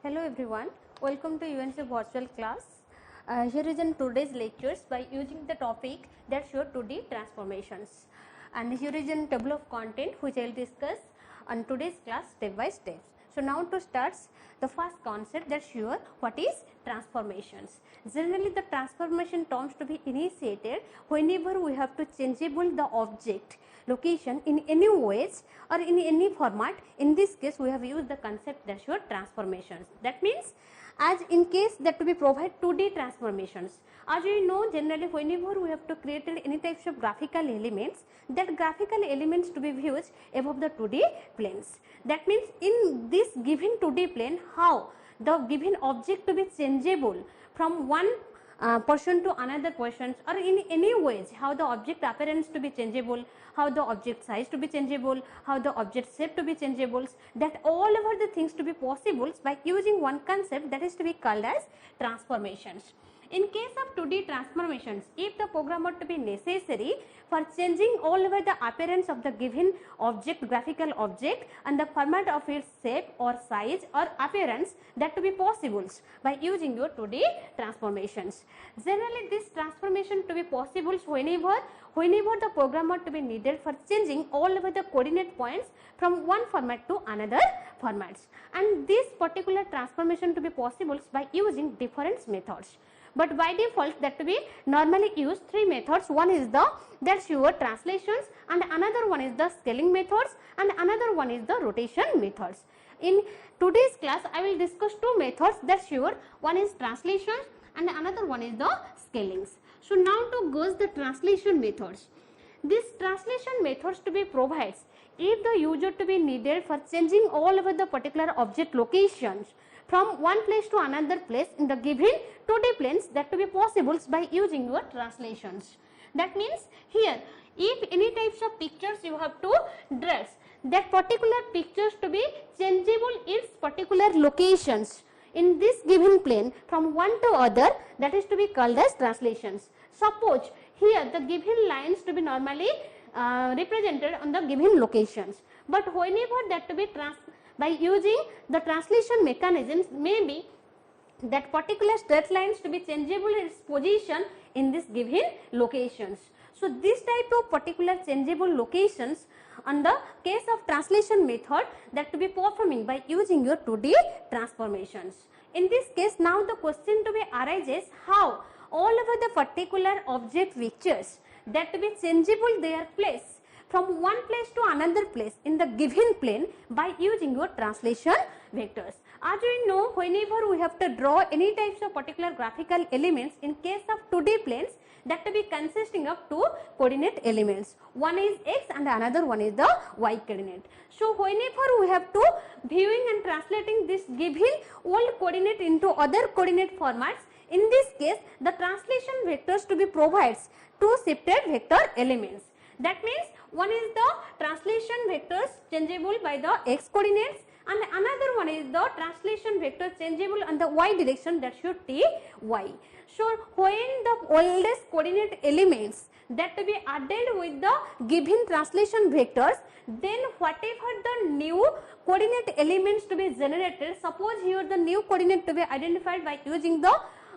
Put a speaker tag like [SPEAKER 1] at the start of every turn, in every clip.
[SPEAKER 1] Hello everyone, welcome to UNC virtual class. Here is in today's lectures by using the topic that show 2D transformations, and here is in table of content which I will discuss on today's class step by step. So now to start the first concept that show what is transformations. Generally the transformation terms to be initiated whenever we have to changeable the object location in any ways or in any format. In this case we have used the concept that show transformations. That means as in case that to be provide 2D transformations. As we know, generally whenever we have to create any types of graphical elements, that graphical elements to be viewed above the 2D planes. That means in this given 2D plane, how the given object to be changeable from one person to another person, or in any ways how the object appearance to be changeable, how the object size to be changeable, how the object shape to be changeable, that all over the things to be possible by using one concept that is to be called as transformations. In case of 2D transformations, if the program were to be necessary for changing all over the appearance of the given object, graphical object, and the format of its shape or size or appearance, that to be possible by using your 2D transformations. Generally this transformation to be possible whenever the program were to be needed for changing all over the coordinate points from one format to another formats, and this particular transformation to be possible by using different methods. But by default that to be normally use three methods. One is the that's your translations, and another one is the scaling methods, and another one is the rotation methods. In today's class I will discuss two methods. That's your one is translations and another one is the scalings. So now to goes the translation methods. This translation methods to be provides if the user to be needed for changing all over the particular object locations from one place to another place in the given 2D planes, that to be possible by using your translations. That means here if any types of pictures you have to dress, that particular pictures to be changeable its particular locations in this given plane from one to other, that is to be called as translations. Suppose here the given lines to be normally represented on the given locations, but whenever that to be by using the translation mechanisms, maybe that particular straight lines to be changeable its position in this given locations. So this type of particular changeable locations on the case of translation method that to be performing by using your 2D transformations. In this case now the question to be arises how all over the particular object pictures that to be changeable their place from one place to another place in the given plane by using your translation vectors. As we know, whenever we have to draw any types of particular graphical elements in case of 2D planes, that to be consisting of two coordinate elements. One is x and another one is the y coordinate. So whenever we have to viewing and translating this given old coordinate into other coordinate formats, in this case the translation vectors to be provides two shifted vector elements. That means one is the translation vectors changeable by the x coordinates, and another one is the translation vector changeable on the y direction, that should t y. So when the oldest coordinate elements that to be added with the given translation vectors, then whatever the new coordinate elements to be generated, suppose here the new coordinate to be identified by using the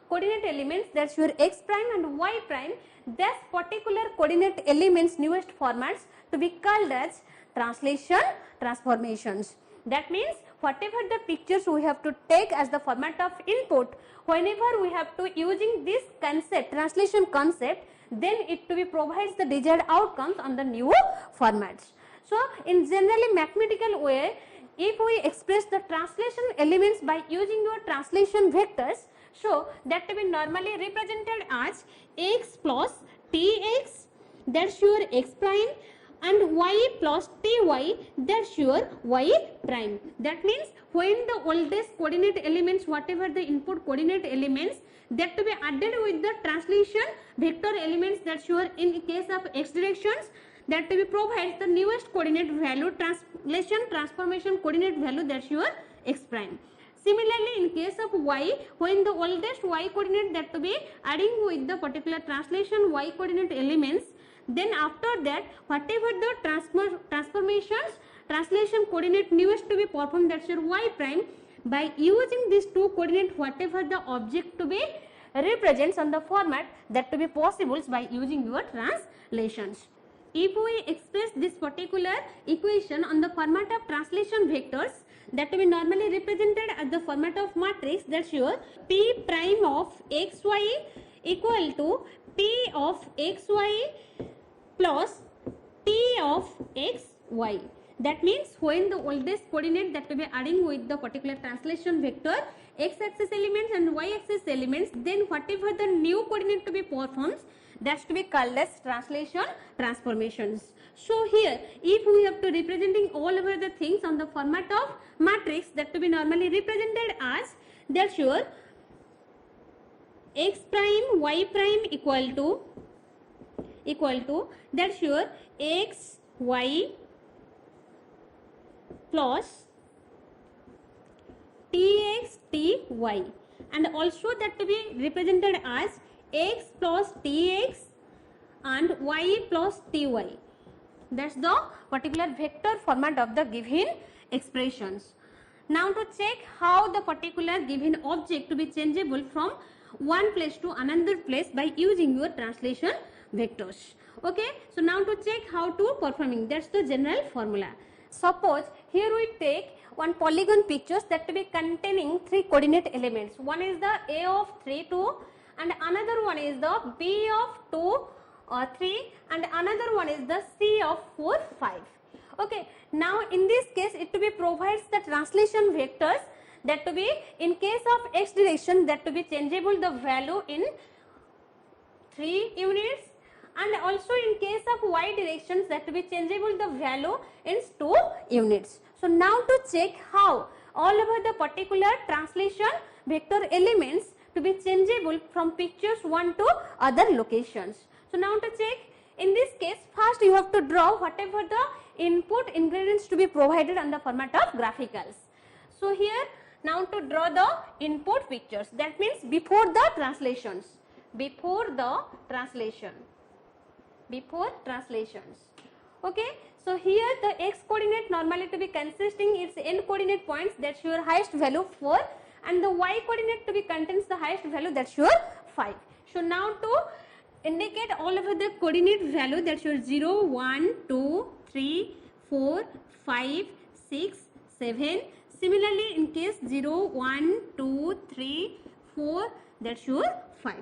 [SPEAKER 1] coordinate elements, that's your x prime and y prime, this particular coordinate elements newest formats to be called as translation transformations. That means whatever the pictures we have to take as the format of input, whenever we have to using this concept, translation concept, then it to be provides the desired outcomes on the new formats. So in generally mathematical way, if we express the translation elements by using your translation vectors, so that to be normally represented as x plus tx, that's your x prime, and y plus ty, that's your y prime. That means when the oldest coordinate elements, whatever the input coordinate elements, that to be added with the translation vector elements, that's your in case of x directions, that to be provides the newest coordinate value, translation transformation coordinate value, that's your x prime. Similarly, in case of y, when the oldest y coordinate that to be adding with the particular translation y coordinate elements, then after that whatever the transformations translation coordinate newest to be performed, that's your y prime, by using these two coordinate whatever the object to be represents on the format that to be possible by using your translations. If we express this particular equation on the format of translation vectors that to be normally represented as the format of matrix, that's your P prime of xy equal to P of xy plus T of xy. That means when the oldest coordinate that we be adding with the particular translation vector x-axis elements and y-axis elements, then whatever the new coordinate to be performs, that's to be called as translation transformations. So here if we have to representing all over the things on the format of matrix that to be normally represented as, that's your x prime y prime equal to that's your x y plus tx ty, and also that to be represented as x plus tx and y plus ty. That's the particular vector format of the given expressions. Now to check how the particular given object to be changeable from one place to another place by using your translation vectors. Okay, so now to check how to performing, that's the general formula. Suppose here we take one polygon pictures that to be containing three coordinate elements. One is the a of 3 2 and another one is the b of 2 3 and another one is the c of 4 5. Okay, now in this case it to be provides the translation vectors that to be in case of x direction that to be changeable the value in 3 units, and also in case of y directions that to be changeable the value in 2 units. So now to check how all over the particular translation vector elements to be changeable from pictures one to other locations. So now to check, in this case first you have to draw whatever the input ingredients to be provided on the format of graphicals. So here now to draw the input pictures, that means before the translations, before translations. Okay, so here the x coordinate normally to be consisting its n coordinate points, that's your highest value 4, and the y coordinate to be contains the highest value, that's your 5. So now to indicate all over the coordinate value, that's your 0 1 2 3 4 5 6 7. Similarly in case 0 1 2 3 4, that's your 5.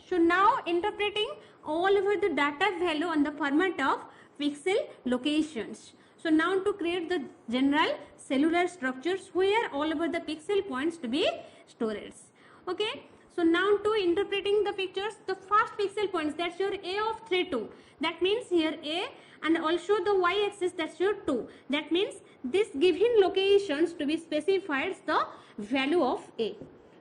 [SPEAKER 1] So now interpreting all over the data value on the format of pixel locations. So now to create the general cellular structures where all over the pixel points to be stored. Okay, so now to interpreting the pictures, the first pixel points, that's your a of 3 2, that means here a, and also the y axis, that's your 2, that means this given locations to be specified the value of a.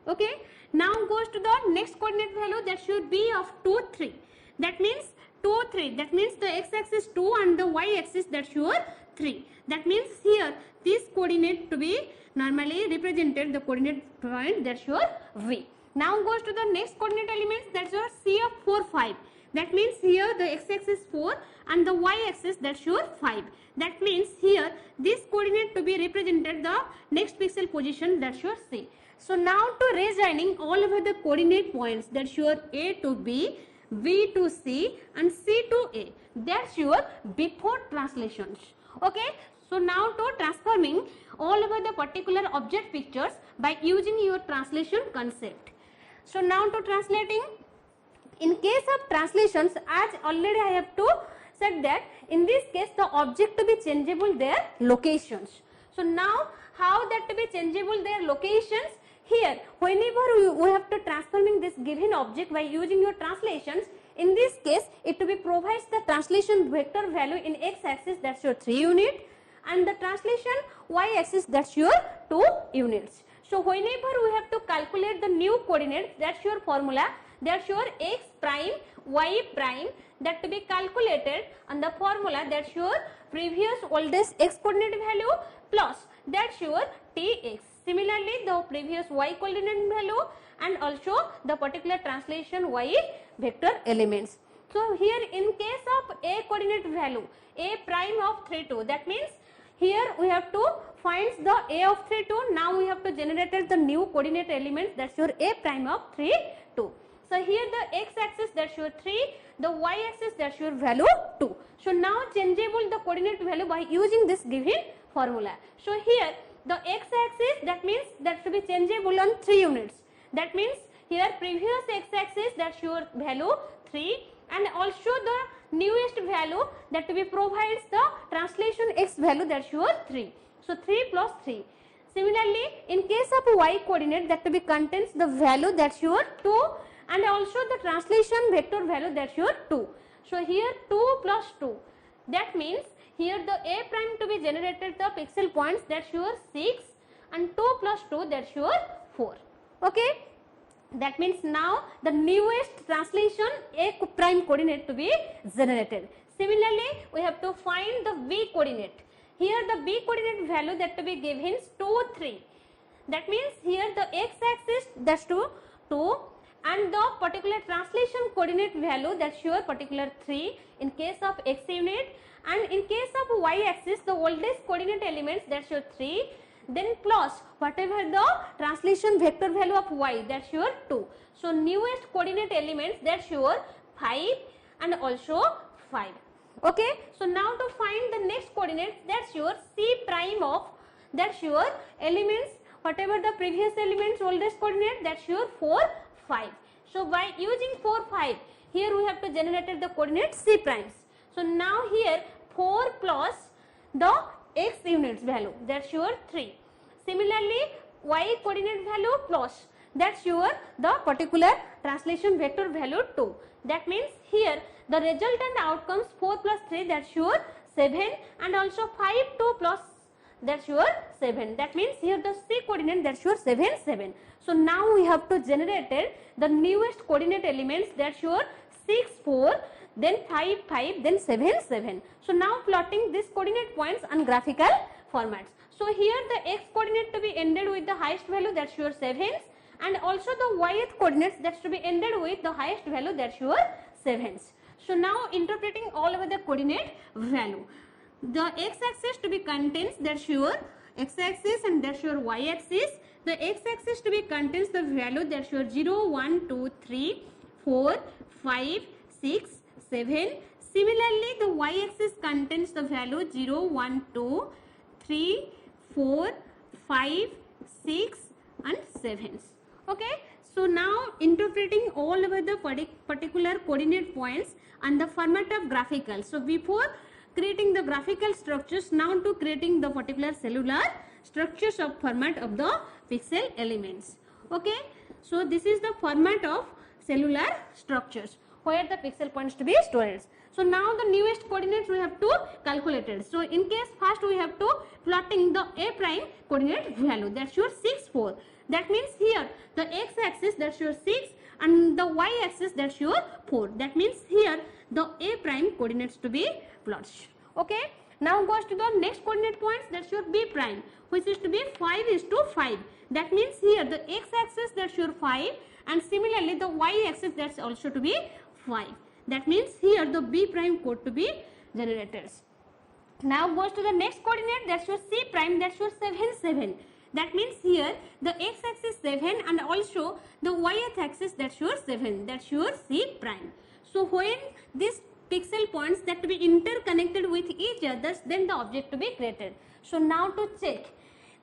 [SPEAKER 1] Okay, now goes to the next coordinate value, that should be of 2 3, that means 2 3, that means the x axis 2 and the y axis, that's your 3, that means here this coordinate to be normally represented the coordinate point, that's your v. Now goes to the next coordinate elements, that's your c of 4 5, that means here the x axis 4 and the y axis, that's your 5, that means here this coordinate to be represented the next pixel position, that's your c. So now to reassigning all over the coordinate points, that's your a to b, b to c and c to a, that's your before translations. Okay, so now to transforming all over the particular object pictures by using your translation concept. So now to translating, in case of translations, as already I have to said that in this case the object to be changeable their locations. So now how that to be changeable their locations, here whenever we have to transforming this given object by using your translations, in this case it to be provides the translation vector value in x axis, that's your 3 unit, and the translation y axis, that's your 2 units. So whenever we have to calculate the new coordinates, that's your formula, that's your x prime y prime, that to be calculated on the formula, that's your previous oldest x coordinate value plus that's your tx. Similarly the previous y coordinate value and also the particular translation y vector elements. So here in case of a coordinate value, a prime of 3 2, that means Here we have to find the a of 3 2. Now we have to generate the new coordinate elements, that's your a prime of 3 2. So here the x axis, that's your 3, the y axis, that's your value 2. So now changeable the coordinate value by using this given formula. So here the x axis, that means that should be changeable on 3 units. That means here previous x axis, that's your value 3, and also the newest value that to be provides the translation x value, that's your 3. So 3 plus 3. Similarly, in case of y coordinate, that to be contains the value, that's your 2, and also the translation vector value, that's your 2. So here 2 plus 2. That means here the a prime to be generated the pixel points, that's your 6, and 2 plus 2, that's your 4. Okay. That means now the newest translation a prime coordinate to be generated. Similarly, we have to find the v coordinate. Here the v coordinate value that to be given is 2 3. That means here the x axis, that's 2 and the particular translation coordinate value, that's your particular 3 in case of x unit, and in case of y axis the oldest coordinate elements, that's your 3, then plus whatever the translation vector value of y, that's your 2. So newest coordinate elements, that's your 5 and also 5. Okay. So now to find the next coordinates, that's your c prime of, that's your elements, whatever the previous elements oldest coordinate, that's your 4 5. So by using 4 5, here we have to generate the coordinate c primes. So now here 4 plus the x units value, that's your 3. Similarly, y coordinate value plus, that's your the particular translation vector value 2. That means here the resultant outcomes 4 plus 3, that's your 7, and also 5 2 plus, that's your 7. That means here the c coordinate, that's your 7 7. So now we have to generate the newest coordinate elements, that's your 6 4, then 5 5, then 7 7. So now plotting these coordinate points on graphical formats. So here the x coordinate to be ended with the highest value, that's your 7s, and also the y coordinates, that's to be ended with the highest value, that's your 7s. So now interpreting all over the coordinate value. The x axis to be contains, that's your x axis, and that's your y axis. The x axis to be contains the value, that's your 0 1 2 3 4 5 6 7. Similarly, the y axis contains the value 0 1 2 3 4 5 6 and 7s. Okay. So now interpreting all over the particular coordinate points and the format of graphical. So before creating the graphical structures, now to creating the particular cellular structures of format of the pixel elements. Okay. So this is the format of cellular structures where the pixel points to be stored. So now the newest coordinates we have to calculate it. So in case first we have to plotting the a prime coordinate value, that's your 6 4. That means here the x axis, that's your 6, and the y axis, that's your 4. That means here the a prime coordinates to be plotted. Okay. Now goes to the next coordinate points, that's your b prime, which is to be 5 is to 5. That means here the x axis, that's your 5, and similarly the y axis, that's also to be 5. That means here the b prime code to be generated. Now goes to the next coordinate, that's your c prime, that's your 7 7. That means here the x axis 7 and also the y axis, that's your 7, that's your c prime. So when these pixel points that to be interconnected with each other, then the object to be created. So now to check,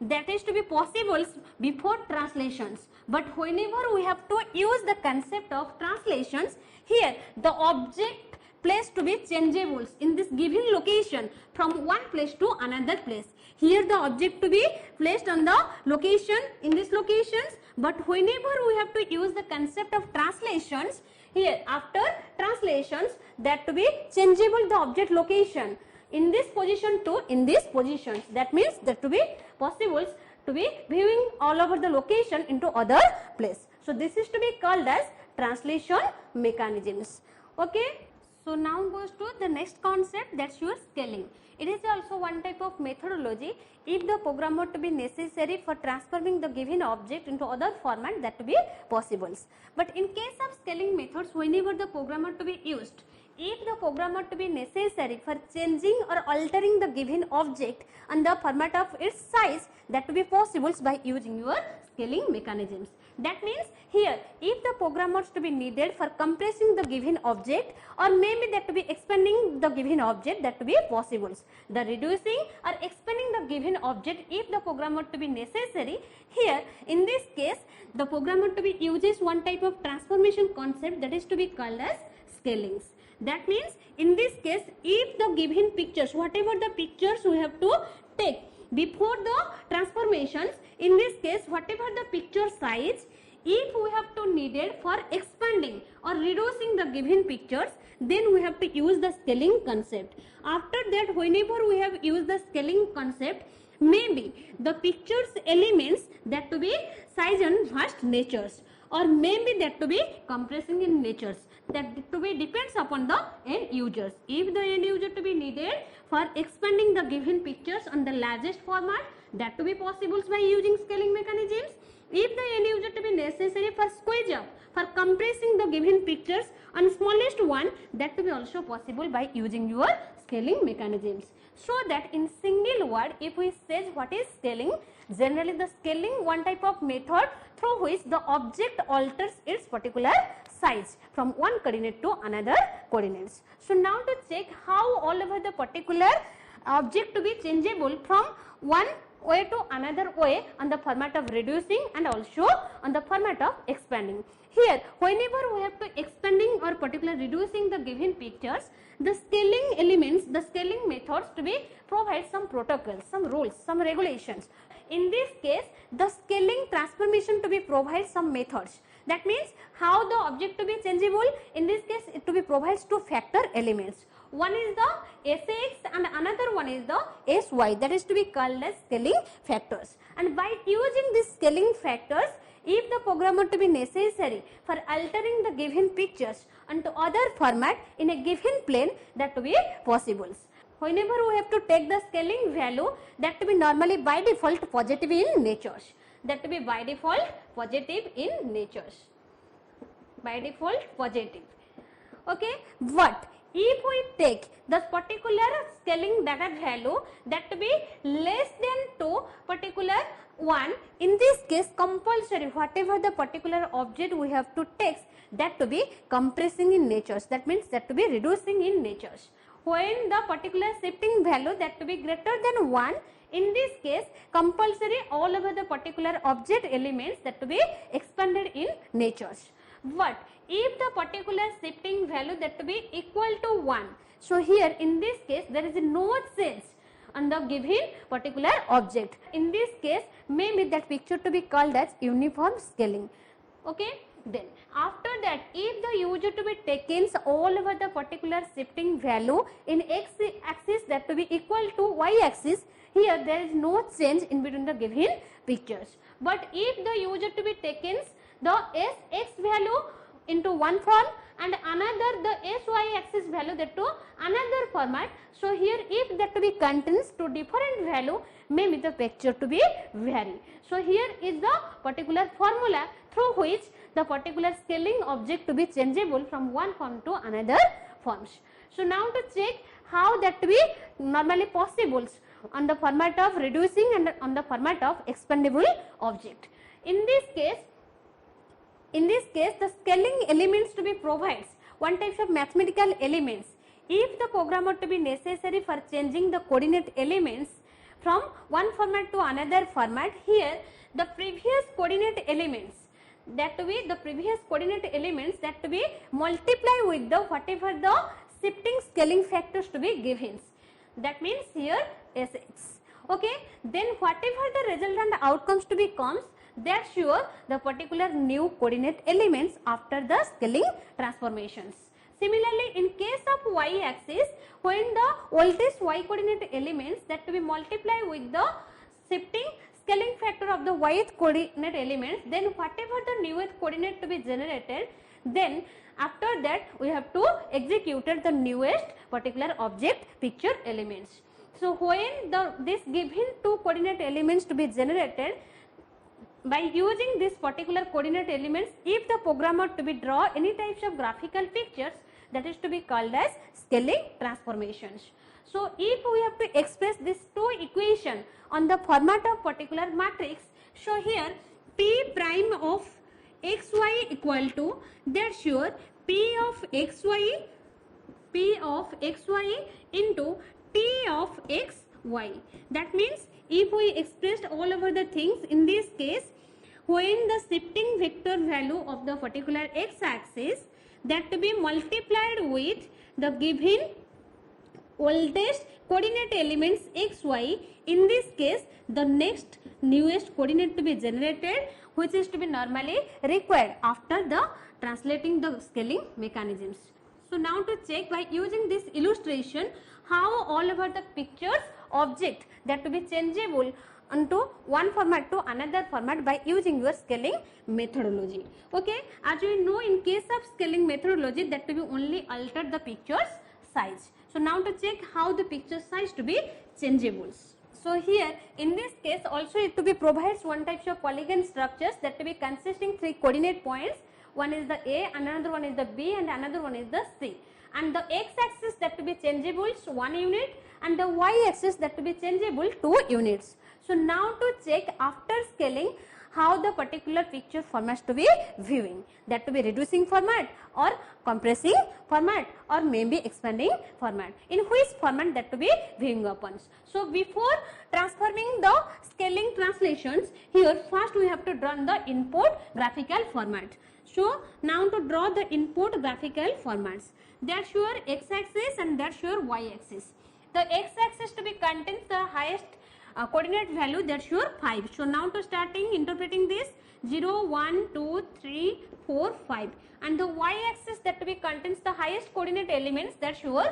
[SPEAKER 1] that is to be possible before translations, but whenever we have to use the concept of translations, here the object place to be changeable in this given location from one place to another place. Here the object to be placed on the location in these locations, but whenever we have to use the concept of translations, here after translations that to be changeable the object location in this position to in these positions. That means that to be possible to be viewing all over the location into other place. So this is to be called as translation mechanisms. Okay. So now goes to the next concept, that's your scaling. It is also one type of methodology if the program were to be necessary for transforming the given object into other format, that to be possible. But in case of scaling methods, whenever the program were to be used, if the program are to be necessary for changing or altering the given object and the format of its size, that to be possible by using your scaling mechanisms. That means here if the program is to be needed for compressing the given object or maybe that to be expanding the given object, that to be possible. The reducing or expanding the given object if the program is to be necessary, here in this case the programmer to be uses one type of transformation concept that is to be called as scalings. That means in this case if the given pictures, whatever the pictures we have to take before the transformations, in this case whatever the picture size, if we have to needed for expanding or reducing the given pictures, then we have to use the scaling concept. After that, whenever we have used the scaling concept, maybe the pictures elements that to be size and vast natures, or maybe that to be compressing in natures, that to be depends upon the end users. If the end user to be needed for expanding the given pictures on the largest format, that to be possible by using scaling mechanisms. If the end user to be necessary for squeeze up, for compressing the given pictures on smallest one, that to be also possible by using your scaling mechanisms. So that in single word, if we say what is scaling, generally the scaling one type of method through which the object alters its particular size from one coordinate to another coordinates. So now to check how all over the particular object to be changeable from one way to another way on the format of reducing and also on the format of expanding. Here whenever we have to expanding or particularly reducing the given pictures, the scaling elements, the scaling methods to be provide some protocols, some rules, some regulations. In this case the scaling transformation to be provide some methods. That means how the object to be changeable, in this case it to be provides two factor elements. One is the Sx and another one is the Sy, that is to be called as scaling factors. And by using these scaling factors, if the programmer to be necessary for altering the given pictures onto other format in a given plane, that to be possible. Whenever we have to take the scaling value, that to be normally by default positive in natures, that to be by default positive in natures, by default positive. Okay, but if we take the particular scaling data value that to be less than 2 particular 1, in this case compulsory whatever the particular object we have to take, that to be compressing in natures, that means that to be reducing in natures. When the particular shifting value that to be greater than 1, in this case compulsory all over the particular object elements that to be expanded in natures. But if the particular shifting value that to be equal to 1, so here in this case there is no change on the given particular object. In this case maybe that picture to be called as uniform scaling. Okay. Then after that, if the user to be taken all over the particular shifting value in x axis that to be equal to y axis, here there is no change in between the given pictures. But if the user to be taken the Sx value into one form and another the Sy axis value that to another format, so here if that to be contains to different value, maybe the picture to be vary. So here is the particular formula through which the particular scaling object to be changeable from one form to another forms. So now to check how that to be normally possible on the format of reducing and on the format of expandable object. In this case the scaling elements to be provides one type of mathematical elements. If the programmer to be necessary for changing the coordinate elements from one format to another format, here the previous coordinate elements that to be the previous coordinate elements that to be multiply with the whatever the shifting scaling factors to be given. That means here Sx. Okay, then whatever the resultant outcomes to be comes, that sure the particular new coordinate elements after the scaling transformations. Similarly, in case of y axis, when the oldest y coordinate elements that to be multiply with the shifting scaling factor of the yth coordinate elements, then whatever the newest coordinate to be generated, then after that we have to execute the newest particular object picture elements. So when this given two coordinate elements to be generated, by using this particular coordinate elements, if the programmer to be draw any types of graphical pictures, that is to be called as scaling transformations. So if we have to express these two equations on the format of particular matrix, so here P prime of xy equal to, that's your P of xy into T of xy. That means if we expressed all over the things in this case, when the shifting vector value of the particular x-axis that to be multiplied with the given oldest coordinate elements xy, in this case the next newest coordinate to be generated, which is to be normally required after the translating the scaling mechanisms. So now to check by using this illustration how all over the pictures object that to be changeable into one format to another format by using your scaling methodology. Okay, as we know, in case of scaling methodology that to be only alter the picture's size. So now to check how the picture size to be changeable. So here in this case also it to be provides one types of polygon structures that to be consisting 3 coordinate points. One is the A, another one is the B, and another one is the C. And the x-axis that to be changeable 1 unit, and the y-axis that to be changeable 2 units. So now to check after scaling how the particular picture formats to be viewing, that to be reducing format or compressing format or maybe expanding format, in which format that to be viewing upon. So before transforming the scaling translations, here first we have to draw the input graphical format. So now to draw the input graphical formats, that's your x-axis and that's your y-axis. The x-axis to be contains the highest coordinate value, that's your 5. So now to starting interpreting this 0, 1, 2, 3, 4, 5, and the y-axis that to be contains the highest coordinate elements, that's your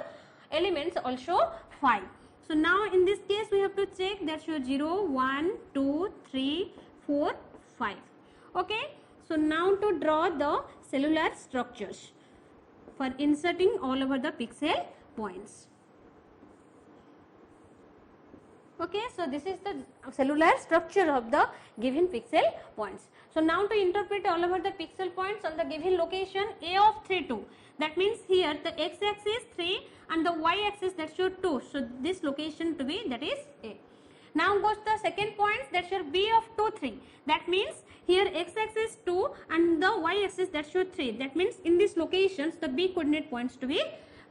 [SPEAKER 1] elements also 5. So now in this case we have to check, that's your 0, 1, 2, 3, 4, 5. Okay. So now to draw the cellular structures for inserting all over the pixel points. Okay, so this is the cellular structure of the given pixel points. So now to interpret all over the pixel points on the given location A of 3, 2. That means here the x-axis 3 and the y-axis that's your 2. So this location to be, that is A. Now goes the second point, that's your B of 2, 3. That means here x-axis 2 and the y-axis that's your 3. That means in these locations the B coordinate points to be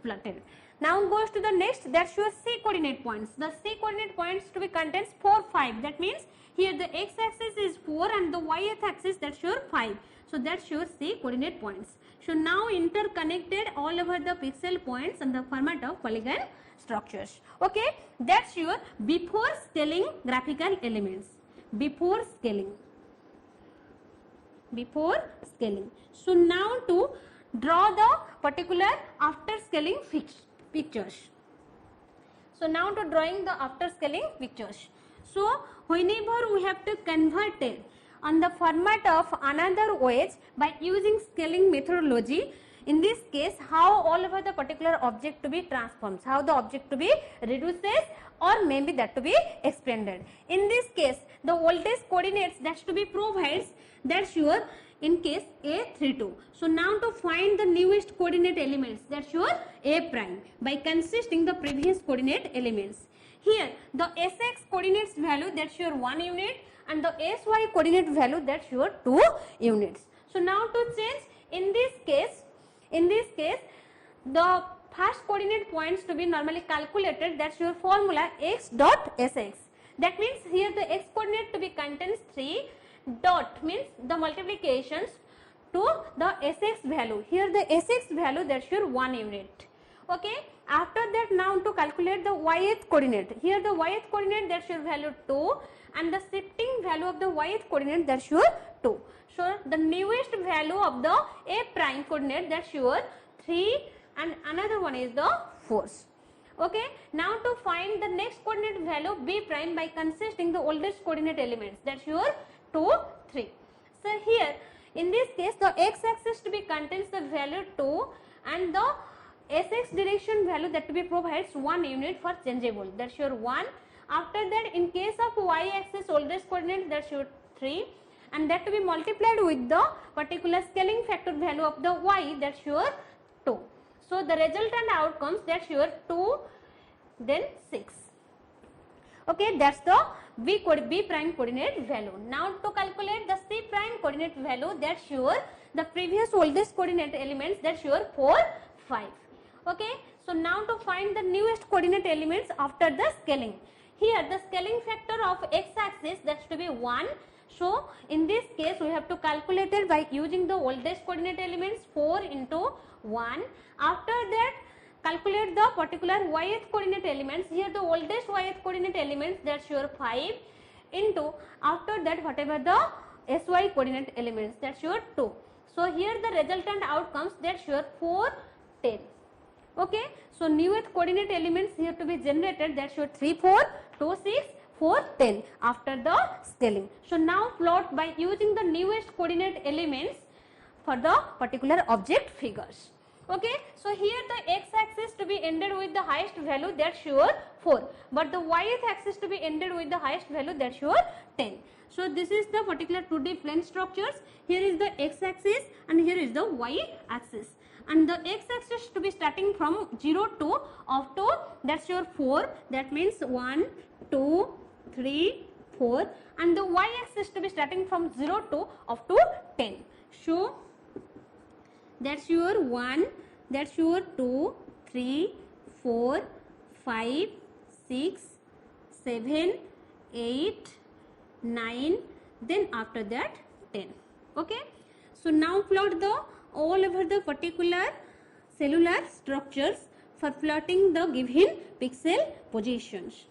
[SPEAKER 1] plotted. Now goes to the next, that's your C coordinate points. The C coordinate points to be contains 4, 5. That means here the x-axis is 4 and the y-axis that's your 5. So that's your C coordinate points. So now interconnected all over the pixel points in the format of polygon structures. Okay, that's your before scaling graphical elements. Before scaling. So now to draw the particular after scaling pictures. So now to drawing the after scaling pictures. So whenever we have to convert it on the format of another ways by using scaling methodology, in this case how all over the particular object to be transformed, how the object to be reduces or maybe that to be expanded. In this case the oldest coordinates that's to be provides, that's your in case A32. So now to find the newest coordinate elements, that's your A prime by consisting the previous coordinate elements. Here the Sx coordinates value, that's your 1 unit, and the Sy coordinate value, that's your 2 units. So now to change, in this case the first coordinate points to be normally calculated, that's your formula x dot Sx. That means here the x coordinate to be contains 3, dot means the multiplications to the Sx value. Here the Sx value, that's your 1 unit. Okay. After that now to calculate the yth coordinate. Here the yth coordinate, that's your value 2, and the shifting value of the yth coordinate, that's your 2. So the newest value of the A prime coordinate, that's your 3, and another one is the 4. Okay. Now to find the next coordinate value B prime by consisting the oldest coordinate elements, that's your 2, 3. So here in this case the x-axis to be contains the value 2 and the Sx direction value that to be provides 1 unit for changeable, that's your 1. After that in case of y-axis oldest coordinate, that's your 3, and that to be multiplied with the particular scaling factor value of the y, that's your 2. So the resultant outcomes, that's your 2 then 6. Okay, that's the B prime coordinate value. Now to calculate the C prime coordinate value, that's your the previous oldest coordinate elements, that's your 4 5. Okay, so now to find the newest coordinate elements after the scaling. Here the scaling factor of x axis, that's to be 1. So in this case we have to calculate it by using the oldest coordinate elements 4 into 1. After that calculate the particular yth coordinate elements. Here the oldest yth coordinate elements, that's your 5 into, after that whatever the sy coordinate elements, that's your 2. So here the resultant outcomes, that's your 4 10. Okay, so newest coordinate elements here to be generated, that's your 3 4 2 6 4 10 after the scaling. So now plot by using the newest coordinate elements for the particular object figures. Okay, so here the x axis to be ended with the highest value, that's your 4, but the y axis to be ended with the highest value, that's your 10. So this is the particular 2D plane structures. Here is the x axis and here is the y axis, and the x axis to be starting from 0 to up to, that's your 4, that means 1 2 3 4, and the y axis to be starting from 0 to up to 10. So that's your 1, that's your 2 3 4 5 6 7 8 9, then after that 10. Okay, so now plot the all over the particular cellular structures for plotting the given pixel positions.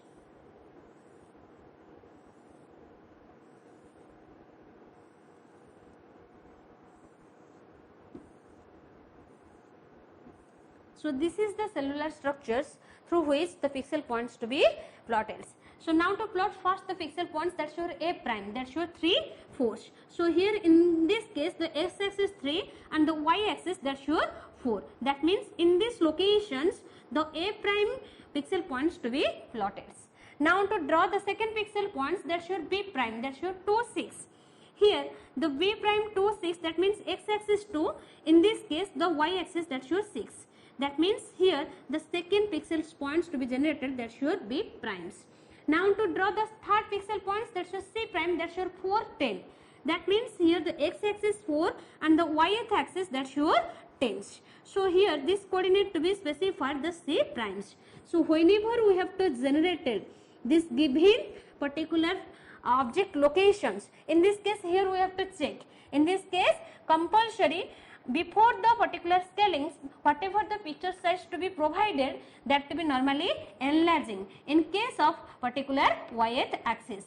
[SPEAKER 1] So this is the cellular structures through which the pixel points to be plotted. So now to plot first the pixel points, that's your A prime, that's your 3 4. So here in this case the x axis 3 and the y axis, that's your 4. That means in these locations the A prime pixel points to be plotted. Now to draw the second pixel points, that's your B prime, that's your 2 6. Here the B prime 2 6, that means x axis 2, in this case the y axis, that's your 6. That means here the second pixel points to be generated, that's your B primes. Now to draw the third pixel points, that's your C prime, that's your 4 10. That means here the x axis 4 and the y-th axis, that's your 10s. So here this coordinate to be specified the C primes. So whenever we have to generated this given particular object locations, in this case here we have to check. In this case compulsory, before the particular scalings, whatever the picture size to be provided, that to be normally enlarging in case of particular y-th axis,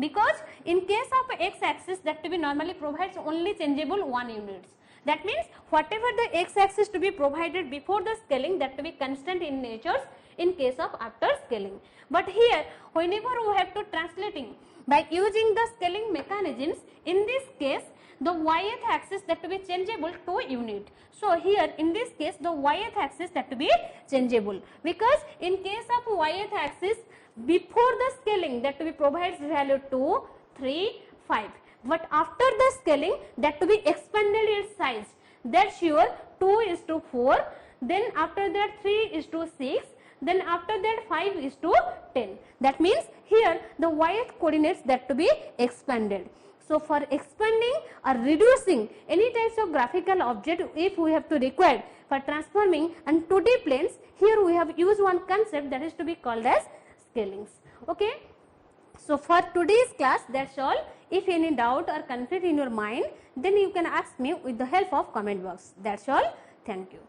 [SPEAKER 1] because in case of x axis that to be normally provides only changeable 1 units. That means whatever the x axis to be provided before the scaling, that to be constant in nature in case of after scaling. But here whenever we have to translating by using the scaling mechanisms, in this case the y-th axis that to be changeable 2 unit. So here in this case the y-th axis that to be changeable, because in case of y-th axis before the scaling that to be provides value 2 3 5, but after the scaling that to be expanded its size, that's your 2 is to 4, then after that 3 is to 6, then after that 5 is to 10. That means here the y-th coordinates that to be expanded. So for expanding or reducing any types of graphical object, if we have to require for transforming and 2D planes, here we have used one concept that is to be called as scalings. Okay. So for today's class, that's all. If any doubt or conflict in your mind, then you can ask me with the help of comment box. That's all. Thank you.